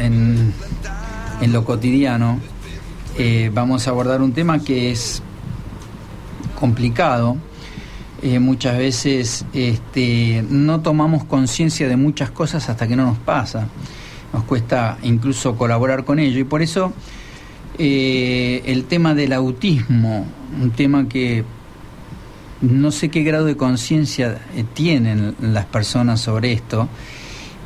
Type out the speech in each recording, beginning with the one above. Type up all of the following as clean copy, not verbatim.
en lo cotidiano. Vamos a abordar un tema que es complicado. Muchas veces no tomamos conciencia de muchas cosas hasta que no nos pasa. Nos cuesta incluso colaborar con ello, y por eso el tema del autismo, un tema que no sé qué grado de conciencia tienen las personas sobre esto,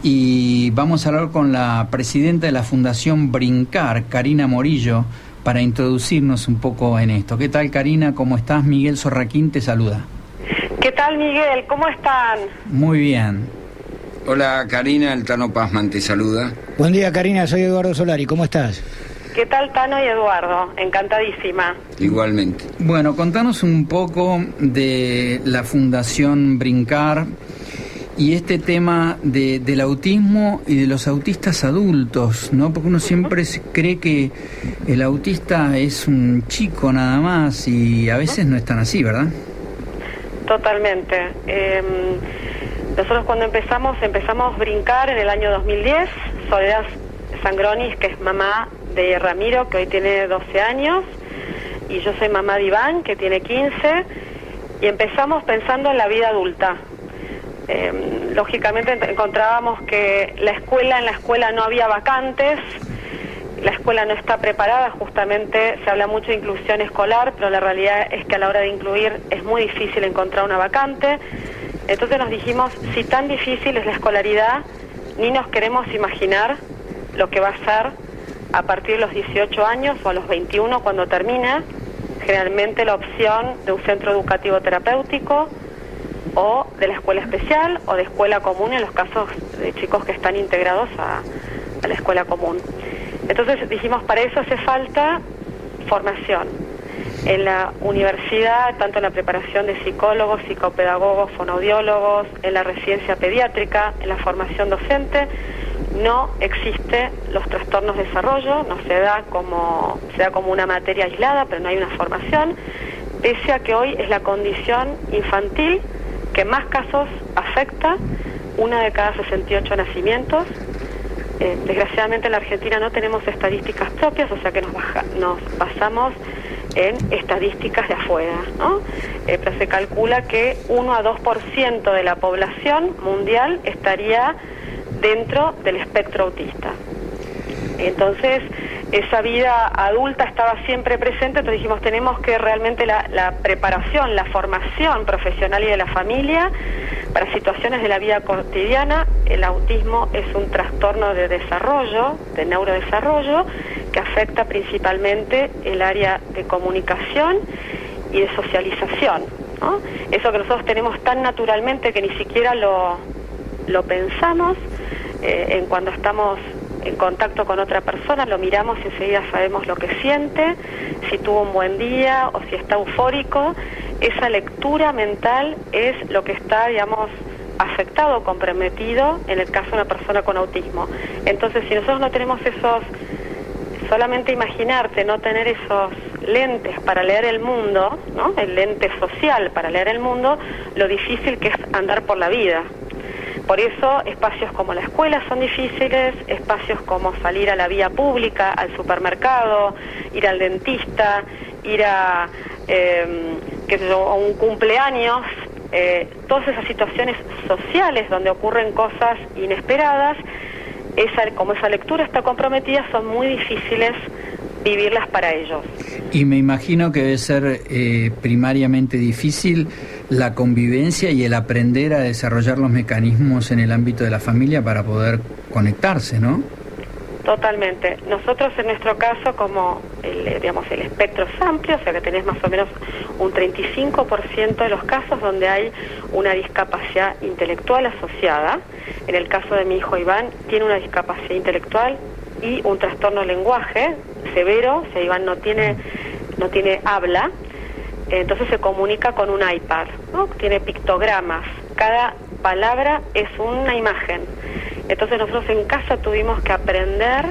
y vamos a hablar con la presidenta de la Fundación Brincar, Karina Morillo, para introducirnos un poco en esto. ¿Qué tal, Karina? ¿Cómo estás? Miguel Sorraquín te saluda. ¿Qué tal, Miguel? ¿Cómo están? Muy bien. Hola, Karina, el Tano Pazman te saluda. Buen día, Karina, soy Eduardo Solari, ¿cómo estás? ¿Qué tal, Tano y Eduardo? Encantadísima. Igualmente. Bueno, contanos un poco de la Fundación Brincar y este tema del autismo y de los autistas adultos, ¿no? Porque uno siempre cree que el autista es un chico nada más, y a veces no es tan así, ¿verdad? Totalmente. Nosotros cuando empezamos Brincar en el año 2010. Soledad Sangronis, que es mamá de Ramiro, que hoy tiene 12 años, y yo soy mamá de Iván, que tiene 15, y empezamos pensando en la vida adulta. Lógicamente encontrábamos que en la escuela no había vacantes, la escuela no está preparada. Justamente se habla mucho de inclusión escolar, pero la realidad es que a la hora de incluir es muy difícil encontrar una vacante. Entonces nos dijimos, si tan difícil es la escolaridad, ni nos queremos imaginar lo que va a ser a partir de los 18 años o a los 21 cuando termina, generalmente la opción de un centro educativo terapéutico o de la escuela especial o de escuela común en los casos de chicos que están integrados a la escuela común. Entonces dijimos, para eso hace falta formación. En la universidad, tanto en la preparación de psicólogos, psicopedagogos, fonoaudiólogos, en la residencia pediátrica, en la formación docente, no existe los trastornos de desarrollo, no se da como una materia aislada, pero no hay una formación, pese a que hoy es la condición infantil que más casos afecta, 1 de cada 68 nacimientos. Desgraciadamente en la Argentina no tenemos estadísticas propias, o sea que nos basamos en estadísticas de afuera, ¿no? Pero se calcula que 1 a 2% de la población mundial estaría dentro del espectro autista. Entonces, esa vida adulta estaba siempre presente. Entonces dijimos, tenemos que realmente la preparación, la formación profesional y de la familia para situaciones de la vida cotidiana. El autismo es un trastorno de desarrollo, de neurodesarrollo, que afecta principalmente el área de comunicación y de socialización, ¿no? Eso que nosotros tenemos tan naturalmente que ni siquiera lo pensamos. En cuando estamos en contacto con otra persona, lo miramos y enseguida sabemos lo que siente, si tuvo un buen día o si está eufórico. Esa lectura mental es lo que está, digamos, afectado o comprometido en el caso de una persona con autismo. Entonces, si nosotros no tenemos solamente imaginarte no tener esos lentes para leer el mundo, ¿no? El lente social para leer el mundo, lo difícil que es andar por la vida. Por eso espacios como la escuela son difíciles, espacios como salir a la vía pública, al supermercado, ir al dentista, ir a un cumpleaños, todas esas situaciones sociales donde ocurren cosas inesperadas, como esa lectura está comprometida, son muy difíciles vivirlas para ellos. Y me imagino que debe ser primariamente difícil la convivencia y el aprender a desarrollar los mecanismos en el ámbito de la familia para poder conectarse, ¿no? Totalmente. Nosotros en nuestro caso, como el espectro es amplio, o sea que tenés más o menos un 35% de los casos donde hay una discapacidad intelectual asociada. En el caso de mi hijo Iván, tiene una discapacidad intelectual y un trastorno de lenguaje severo. O sea, Iván no tiene habla, entonces se comunica con un iPad, ¿no? Tiene pictogramas, cada palabra es una imagen. Entonces nosotros en casa tuvimos que aprender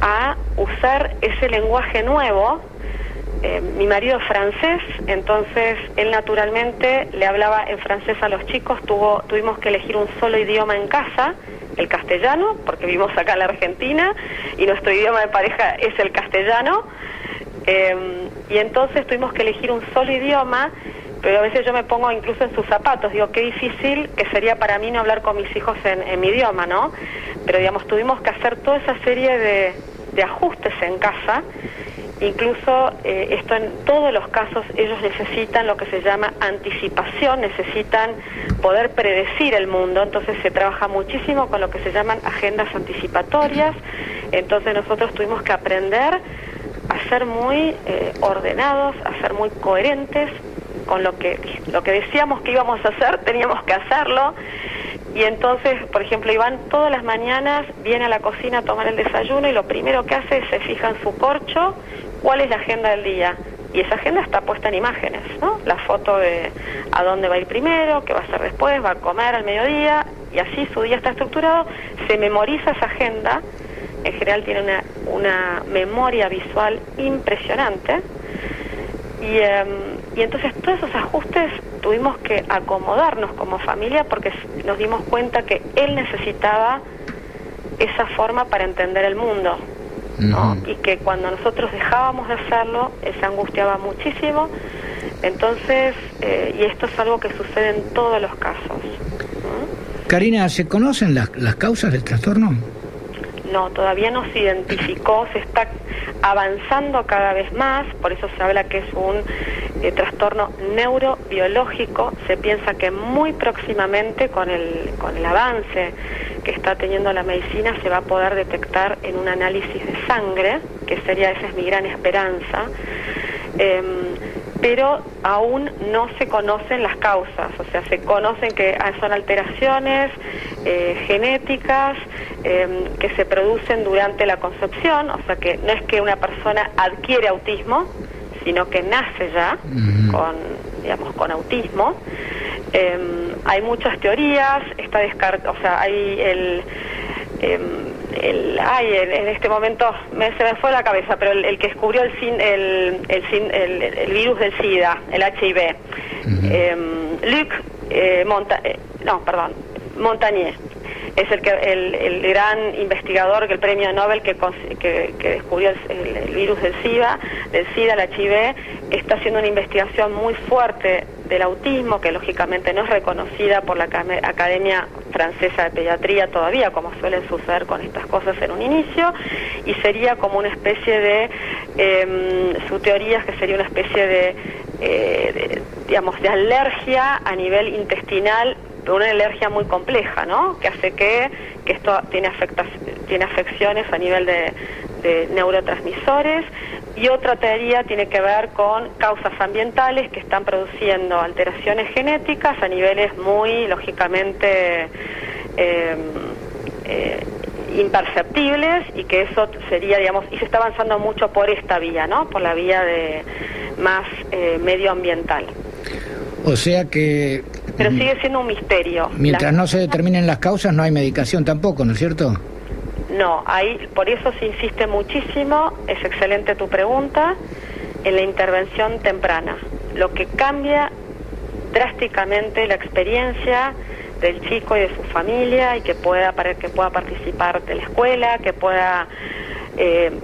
a usar ese lenguaje nuevo. Mi marido es francés, entonces él naturalmente le hablaba en francés a los chicos. Tuvimos que elegir un solo idioma en casa, el castellano, porque vivimos acá en la Argentina y nuestro idioma de pareja es el castellano, y entonces tuvimos que elegir un solo idioma, pero a veces yo me pongo incluso en sus zapatos, digo, qué difícil que sería para mí no hablar con mis hijos en mi idioma, ¿no? Pero digamos, tuvimos que hacer toda esa serie de ajustes en casa. Incluso esto en todos los casos ellos necesitan lo que se llama anticipación, necesitan poder predecir el mundo, entonces se trabaja muchísimo con lo que se llaman agendas anticipatorias. Entonces nosotros tuvimos que aprender a ser muy ordenados, a ser muy coherentes con lo que decíamos que íbamos a hacer, teníamos que hacerlo. Y entonces, por ejemplo, Iván todas las mañanas viene a la cocina a tomar el desayuno y lo primero que hace es se fija en su corcho cuál es la agenda del día. Y esa agenda está puesta en imágenes, ¿no? La foto de a dónde va a ir primero, qué va a hacer después, va a comer al mediodía, y así su día está estructurado. Se memoriza esa agenda, en general tiene una memoria visual impresionante. Y entonces todos esos ajustes tuvimos que acomodarnos como familia porque nos dimos cuenta que él necesitaba esa forma para entender el mundo, ¿no? Y que cuando nosotros dejábamos de hacerlo, él se angustiaba muchísimo. Entonces, y esto es algo que sucede en todos los casos. Karina, ¿se conocen las causas del trastorno? No, todavía no se identificó, se está avanzando cada vez más, por eso se habla que es un trastorno neurobiológico. Se piensa que muy próximamente con el avance que está teniendo la medicina se va a poder detectar en un análisis de sangre, que esa es mi gran esperanza, pero aún no se conocen las causas, o sea, se conocen que son alteraciones genéticas que se producen durante la concepción, o sea que no es que una persona adquiere autismo, sino que nace ya con autismo. Hay muchas teorías, hay en este momento se me fue la cabeza, pero el que descubrió el virus del SIDA, el HIV, Montagnier, es el gran investigador, el premio Nobel que descubrió el virus del SIDA, el HIV, está haciendo una investigación muy fuerte del autismo, que lógicamente no es reconocida por la Academia Francesa de Pediatría todavía, como suele suceder con estas cosas en un inicio, y sería como una especie de, su teoría es que sería una especie de alergia a nivel intestinal, pero una alergia muy compleja, ¿no? Que hace que esto tiene afecciones a nivel de neurotransmisores. Y otra teoría tiene que ver con causas ambientales que están produciendo alteraciones genéticas a niveles muy, lógicamente, imperceptibles, y que eso sería, y se está avanzando mucho por esta vía, ¿no? Por la vía de más medioambiental. O sea que... Pero sigue siendo un misterio. Mientras no se determinen las causas, no hay medicación tampoco, ¿no es cierto? No, por eso se insiste muchísimo, es excelente tu pregunta, en la intervención temprana. Lo que cambia drásticamente la experiencia del chico y de su familia, y que pueda participar de la escuela, que pueda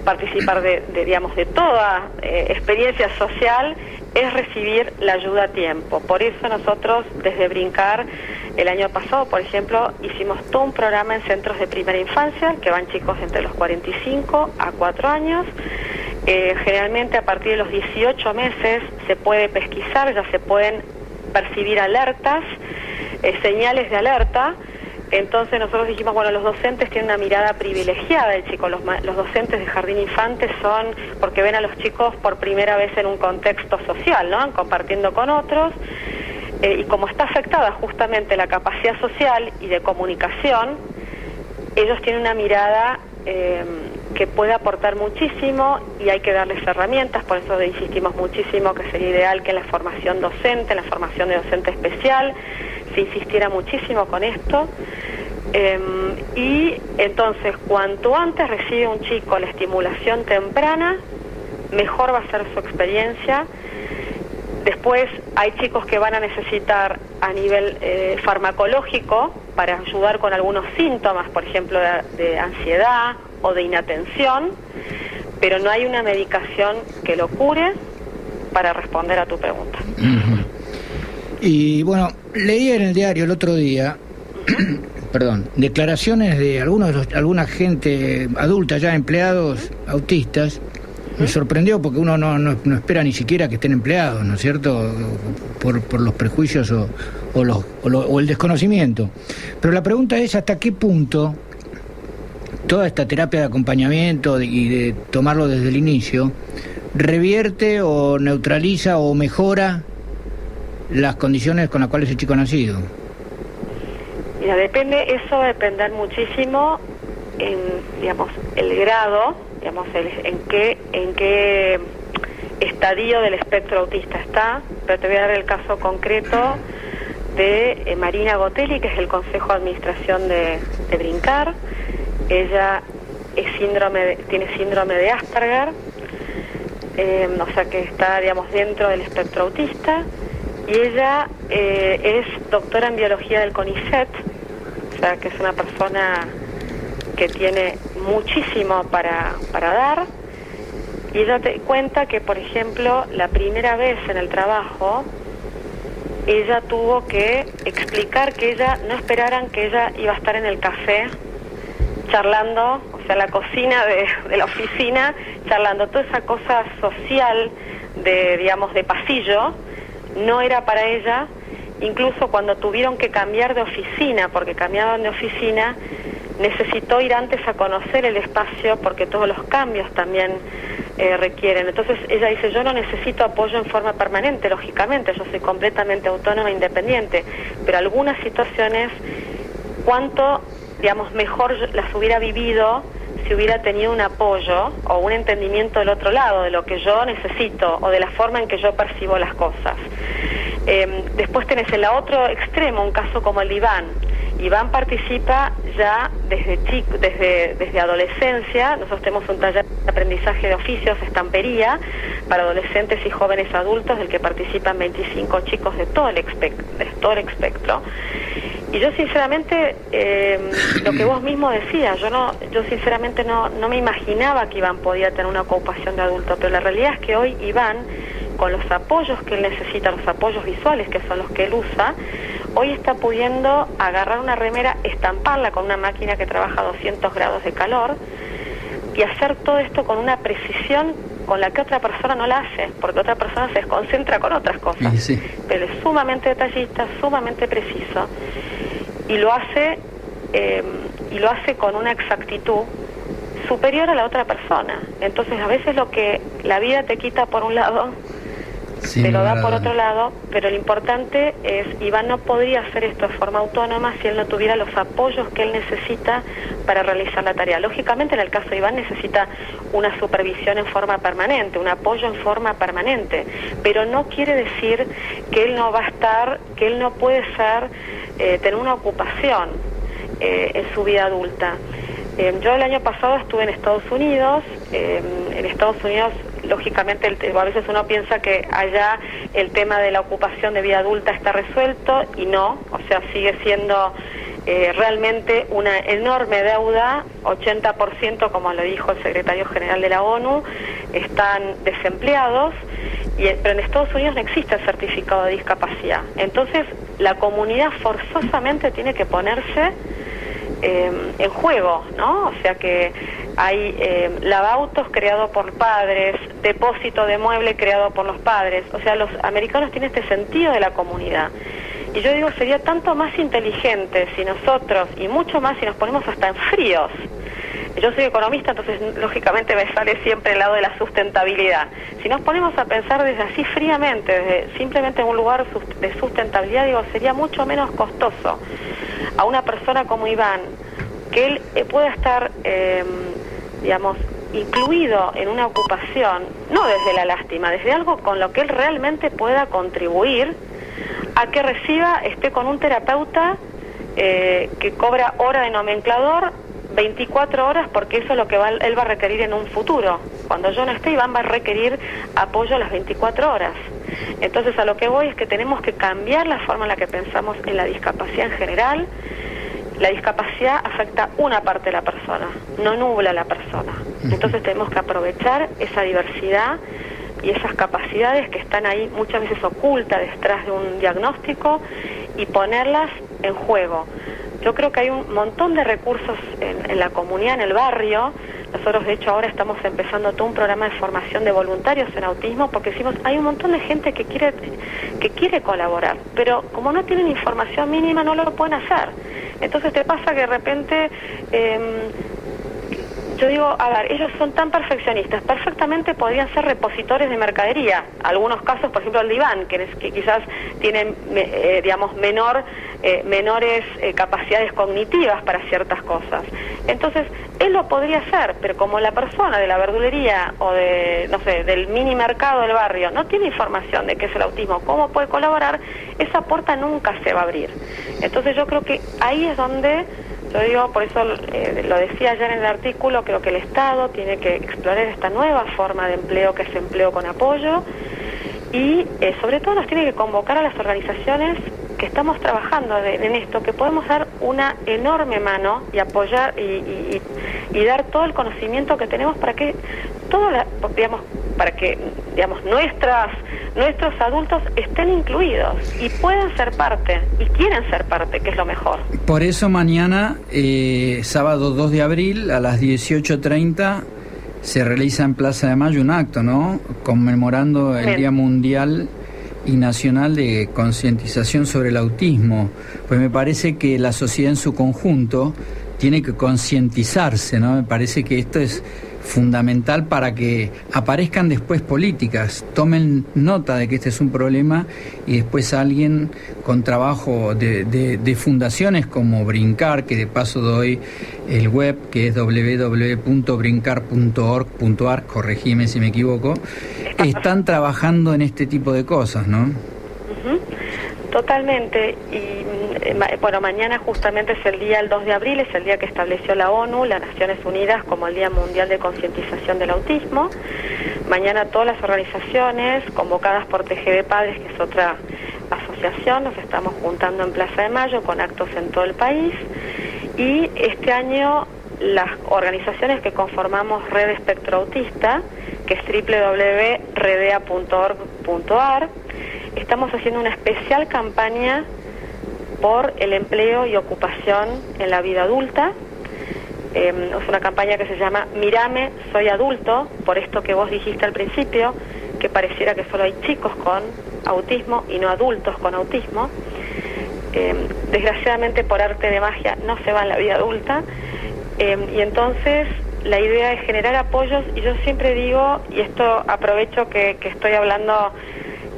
participar de toda experiencia social, es recibir la ayuda a tiempo. Por eso nosotros, desde Brincar, el año pasado, por ejemplo, hicimos todo un programa en centros de primera infancia, que van chicos entre los 45 a 4 años. Generalmente a partir de los 18 meses se puede pesquisar, ya se pueden percibir alertas, señales de alerta. Entonces nosotros dijimos, bueno, los docentes tienen una mirada privilegiada del chico, los docentes de jardín infante son, porque ven a los chicos por primera vez en un contexto social, ¿no? Compartiendo con otros, y como está afectada justamente la capacidad social y de comunicación, ellos tienen una mirada que puede aportar muchísimo, y hay que darles herramientas. Por eso insistimos muchísimo que sería ideal que en la formación docente, en la formación de docente especial, se insistiera muchísimo con esto. Y entonces, cuanto antes recibe un chico la estimulación temprana, mejor va a ser su experiencia. Después hay chicos que van a necesitar a nivel farmacológico para ayudar con algunos síntomas, por ejemplo, de ansiedad o de inatención, pero no hay una medicación que lo cure para responder a tu pregunta. Y bueno, leí en el diario el otro día, perdón, declaraciones de alguna gente adulta, ya empleados autistas. Me sorprendió porque uno no espera ni siquiera que estén empleados, ¿no es cierto? Por los prejuicios o el desconocimiento. Pero la pregunta es hasta qué punto toda esta terapia de acompañamiento y de tomarlo desde el inicio revierte o neutraliza o mejora las condiciones con las cuales el chico ha nacido. Mira, eso va a depender muchísimo en, digamos, el grado, digamos, en qué estadio del espectro autista está, pero te voy a dar el caso concreto de Marina Gotelli, que es el Consejo de Administración de Brincar. Ella tiene síndrome de Asperger, o sea que está, digamos, dentro del espectro autista, y ella es doctora en biología del CONICET, o sea que es una persona que tiene muchísimo para dar, y ella te cuenta que, por ejemplo, la primera vez en el trabajo, ella tuvo que explicar que ella no esperaran que ella iba a estar en el café charlando, o sea, la cocina de la oficina, charlando. Toda esa cosa social digamos, de pasillo, no era para ella. Incluso cuando tuvieron que cambiar de oficina, porque cambiaban de oficina, necesitó ir antes a conocer el espacio, porque todos los cambios también requieren. Entonces ella dice, yo no necesito apoyo en forma permanente, lógicamente, yo soy completamente autónoma e independiente, pero algunas situaciones, cuánto, digamos, mejor las hubiera vivido si hubiera tenido un apoyo o un entendimiento del otro lado, de lo que yo necesito o de la forma en que yo percibo las cosas. Después tenés en el otro extremo un caso como el de Iván. Iván participa ya desde adolescencia. Nosotros tenemos un taller de aprendizaje de oficios, estampería, para adolescentes y jóvenes adultos, del que participan 25 chicos de todo el espectro. Y yo sinceramente, lo que vos mismo decías, yo sinceramente no me imaginaba que Iván podía tener una ocupación de adulto, pero la realidad es que hoy Iván, con los apoyos que él necesita, los apoyos visuales que son los que él usa, hoy está pudiendo agarrar una remera, estamparla con una máquina que trabaja a 200 grados de calor y hacer todo esto con una precisión con la que otra persona no la hace, porque otra persona se desconcentra con otras cosas. Sí. Pero es sumamente detallista, sumamente preciso, y lo hace con una exactitud superior a la otra persona. Entonces a veces lo que la vida te quita por un lado, sí, te lo da por otro lado, pero lo importante es, Iván no podría hacer esto de forma autónoma si él no tuviera los apoyos que él necesita para realizar la tarea. Lógicamente, en el caso de Iván necesita una supervisión en forma permanente, un apoyo en forma permanente, pero no quiere decir que él no va a estar, que él no puede tener una ocupación en su vida adulta. Yo el año pasado estuve en Estados Unidos. En Estados Unidos, lógicamente, a veces uno piensa que allá el tema de la ocupación de vida adulta está resuelto, y no, o sea, sigue siendo realmente una enorme deuda. 80%, como lo dijo el secretario general de la ONU, están desempleados, pero en Estados Unidos no existe el certificado de discapacidad. Entonces la comunidad forzosamente tiene que ponerse en juego, ¿no? O sea que hay lavautos creados por padres, depósito de mueble creado por los padres. O sea, los americanos tienen este sentido de la comunidad. Y yo digo, sería tanto más inteligente si nosotros, y mucho más si nos ponemos hasta en fríos. Yo soy economista, entonces lógicamente me sale siempre el lado de la sustentabilidad. Si nos ponemos a pensar desde así fríamente, desde simplemente un lugar de sustentabilidad, digo, sería mucho menos costoso a una persona como Iván, que él pueda estar, digamos, incluido en una ocupación, no desde la lástima, desde algo con lo que él realmente pueda contribuir a que esté con un terapeuta que cobra hora de nomenclador 24 horas, porque eso es lo que él va a requerir en un futuro. Cuando yo no esté, Iván va a requerir apoyo a las 24 horas. Entonces, a lo que voy es que tenemos que cambiar la forma en la que pensamos en la discapacidad en general, la discapacidad afecta una parte de la persona, no nubla a la persona. Entonces tenemos que aprovechar esa diversidad y esas capacidades que están ahí muchas veces ocultas detrás de un diagnóstico y ponerlas en juego. Yo creo que hay un montón de recursos en la comunidad, en el barrio. Nosotros de hecho ahora estamos empezando todo un programa de formación de voluntarios en autismo porque decimos, hay un montón de gente que quiere colaborar, pero como no tienen información mínima no lo pueden hacer. Entonces te pasa que de repente, yo digo, a ver, ellos son tan perfeccionistas, perfectamente podrían ser repositores de mercadería. Algunos casos, por ejemplo el de Iván, que quizás tienen, menores capacidades cognitivas para ciertas cosas. Entonces, él lo podría hacer, pero como la persona de la verdulería o del mini mercado del barrio no tiene información de qué es el autismo, cómo puede colaborar, esa puerta nunca se va a abrir. Entonces yo creo que ahí es donde, yo digo, por eso lo decía ayer en el artículo, creo que el Estado tiene que explorar esta nueva forma de empleo que es empleo con apoyo y sobre todo nos tiene que convocar a las organizaciones que estamos trabajando en esto, que podemos dar una enorme mano y apoyar y dar todo el conocimiento que tenemos para que nuestros adultos estén incluidos y puedan ser parte y quieren ser parte, que es lo mejor. Por eso mañana, sábado 2 de abril a las 18:30 se realiza en Plaza de Mayo un acto, ¿no? Conmemorando el Día Mundial y Nacional de Concientización sobre el Autismo. Pues me parece que la sociedad en su conjunto tiene que concientizarse, ¿no? Me parece que esto es fundamental para que aparezcan después políticas, tomen nota de que este es un problema y después alguien con trabajo de fundaciones como Brincar, que de paso doy el web, que es www.brincar.org.ar, corregime si me equivoco, están trabajando en este tipo de cosas, ¿no? Totalmente, y bueno, mañana justamente es el 2 de abril, es el día que estableció la ONU, las Naciones Unidas, como el Día Mundial de Concientización del Autismo. Mañana todas las organizaciones convocadas por TGD Padres, que es otra asociación, nos estamos juntando en Plaza de Mayo con actos en todo el país, y este año las organizaciones que conformamos Red Espectro Autista, que es www.redea.org.ar, estamos haciendo una especial campaña por el empleo y ocupación en la vida adulta. Es una campaña que se llama Mírame, soy adulto, por esto que vos dijiste al principio, que pareciera que solo hay chicos con autismo y no adultos con autismo. Desgraciadamente, por arte de magia, no se va en la vida adulta. Y entonces la idea es generar apoyos, y yo siempre digo, y esto aprovecho que estoy hablando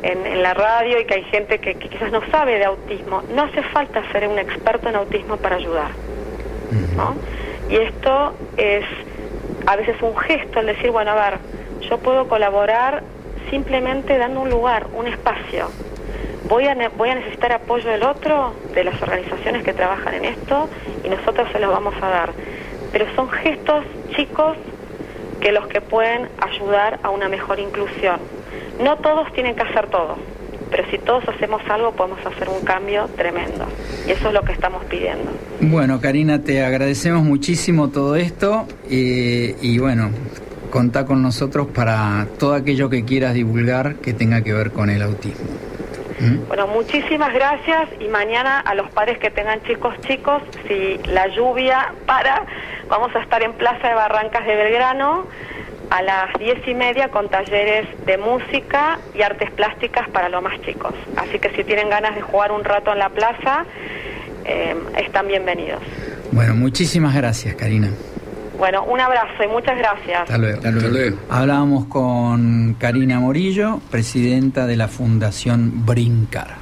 en la radio y que hay gente que quizás no sabe de autismo, no hace falta ser un experto en autismo para ayudar, ¿no? Y esto es a veces un gesto, el decir, bueno, a ver, yo puedo colaborar simplemente dando un lugar, un espacio. Voy a necesitar apoyo del otro, de las organizaciones que trabajan en esto, y nosotros se los vamos a dar. Pero son gestos chicos que los que pueden ayudar a una mejor inclusión. No todos tienen que hacer todo, pero si todos hacemos algo podemos hacer un cambio tremendo, y eso es lo que estamos pidiendo. Bueno, Karina, te agradecemos muchísimo todo esto, y bueno, contá con nosotros para todo aquello que quieras divulgar que tenga que ver con el autismo. Bueno, muchísimas gracias, y mañana a los padres que tengan chicos, si la lluvia vamos a estar en Plaza de Barrancas de Belgrano a las 10:30 con talleres de música y artes plásticas para los más chicos. Así que si tienen ganas de jugar un rato en la plaza, están bienvenidos. Bueno, muchísimas gracias, Karina. Bueno, un abrazo y muchas gracias. Hasta luego. Hasta luego. Hablábamos con Karina Morillo, presidenta de la Fundación Brincar.